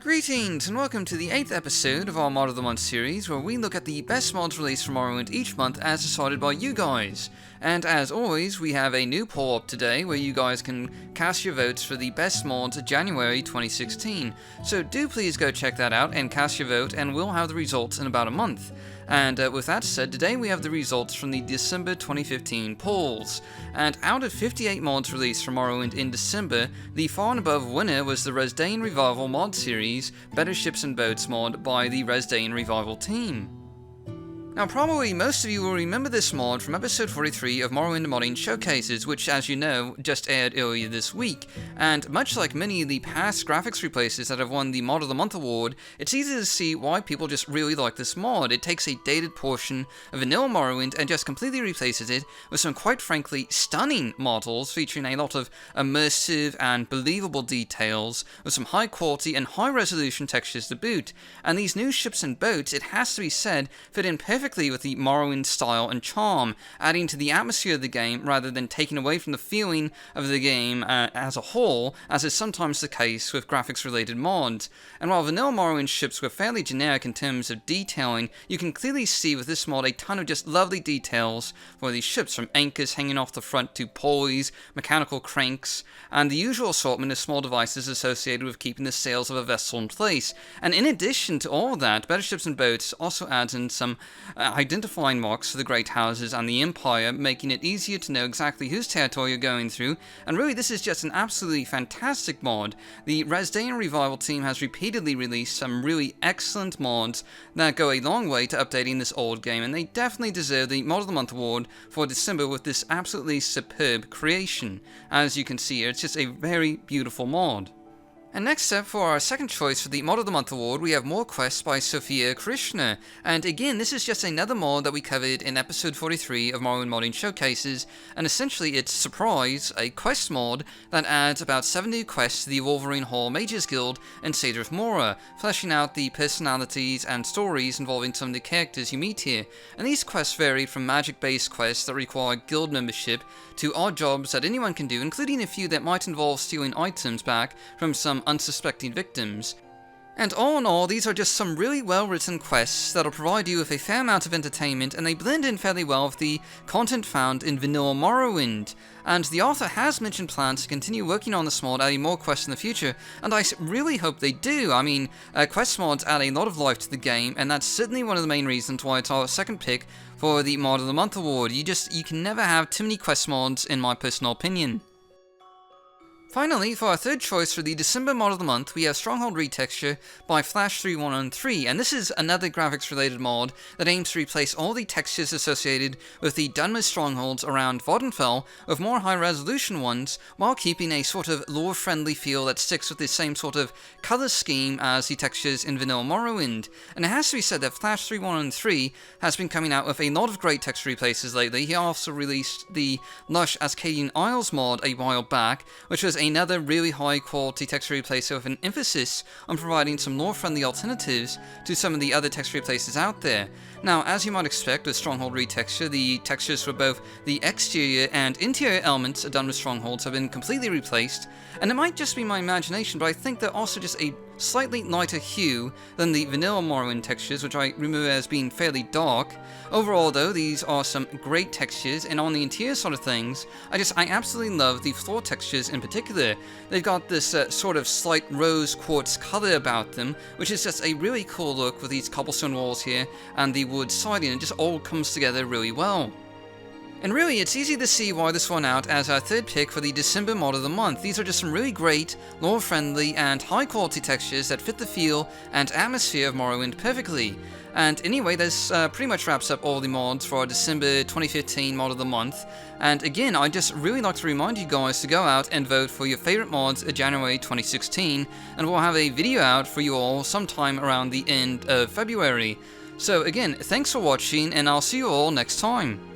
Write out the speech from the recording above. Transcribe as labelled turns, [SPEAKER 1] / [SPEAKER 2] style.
[SPEAKER 1] Greetings and welcome to the 8th episode of our Mod of the Month series, where we look at the best mods released from Morrowind each month as decided by you guys. And as always, we have a new poll up today where you guys can cast your votes for the best mods of January 2016. So do please go check that out and cast your vote, and we'll have the results in about a month. And with that said, today we have the results from the December 2015 polls. And out of 58 mods released from Morrowind in December, the far and above winner was the Resdayn Revival mod series, Better Ships and Boats mod by the Resdayn Revival team. Now probably most of you will remember this mod from episode 43 of Morrowind Modding Showcases, which as you know, just aired earlier this week, and much like many of the past graphics replaces that have won the Mod of the Month award, it's easy to see why people just really like this mod. It takes a dated portion of vanilla Morrowind and just completely replaces it with some quite frankly stunning models featuring a lot of immersive and believable details with some high quality and high resolution textures to boot, and these new ships and boats, it has to be said, fit in perfectly with the Morrowind style and charm, adding to the atmosphere of the game rather than taking away from the feeling of the game as a whole, as is sometimes the case with graphics-related mods. And while vanilla Morrowind ships were fairly generic in terms of detailing, you can clearly see with this mod a ton of just lovely details for these ships, from anchors hanging off the front to pulleys, mechanical cranks, and the usual assortment of small devices associated with keeping the sails of a vessel in place. And in addition to all that, Better Ships and Boats also adds in some identifying marks for the Great Houses and the Empire, making it easier to know exactly whose territory you're going through, and really this is just an absolutely fantastic mod. The Resdayn Revival team has repeatedly released some really excellent mods that go a long way to updating this old game, and they definitely deserve the Mod of the Month award for December with this absolutely superb creation. As you can see here, it's just a very beautiful mod. And next up, for our second choice for the Mod of the Month award, we have More Quests by Sophia Krishna. And again, this is just another mod that we covered in episode 43 of Morrowind Modding Showcases, and essentially it's Surprise, a quest mod that adds about 7 new quests to the Wolverine Hall Mages Guild in Cedar of Mora, fleshing out the personalities and stories involving some of the characters you meet here. And these quests vary from magic-based quests that require guild membership to odd jobs that anyone can do, including a few that might involve stealing items back from some unsuspecting victims. And all in all, these are just some really well-written quests that'll provide you with a fair amount of entertainment, and they blend in fairly well with the content found in vanilla Morrowind. And the author has mentioned plans to continue working on this mod, adding more quests in the future, and I really hope they do. I mean, quest mods add a lot of life to the game, and that's certainly one of the main reasons why it's our second pick for the Mod of the Month award. You can never have too many quest mods, in my personal opinion. Finally, for our third choice for the December Mod of the Month, we have Stronghold Retexture by Flash3113, and this is another graphics-related mod that aims to replace all the textures associated with the Dunmer strongholds around Vvardenfell with more high-resolution ones, while keeping a sort of lore-friendly feel that sticks with the same sort of color scheme as the textures in vanilla Morrowind. And it has to be said that Flash3113 has been coming out with a lot of great texture replaces lately. He also released the Lush Ascadian Isles mod a while back, which was another really high quality texture replacer with an emphasis on providing some lore-friendly alternatives to some of the other texture replacers out there. Now, as you might expect with Stronghold Retexture, the textures for both the exterior and interior elements of Dunmer strongholds have been completely replaced, and it might just be my imagination, but I think they're also just a slightly lighter hue than the vanilla Morrowind textures, which I remember as being fairly dark. Overall though, these are some great textures, and on the interior side of things, I absolutely love the floor textures in particular. They've got this sort of slight rose quartz color about them, which is just a really cool look with these cobblestone walls here and the wood siding. It just all comes together really well. And really, it's easy to see why this won out as our third pick for the December Mod of the Month. These are just some really great, lore-friendly, and high-quality textures that fit the feel and atmosphere of Morrowind perfectly. And anyway, this pretty much wraps up all the mods for our December 2015 Mod of the Month. And again, I'd just really like to remind you guys to go out and vote for your favorite mods of January 2016, and we'll have a video out for you all sometime around the end of February. So again, thanks for watching, and I'll see you all next time.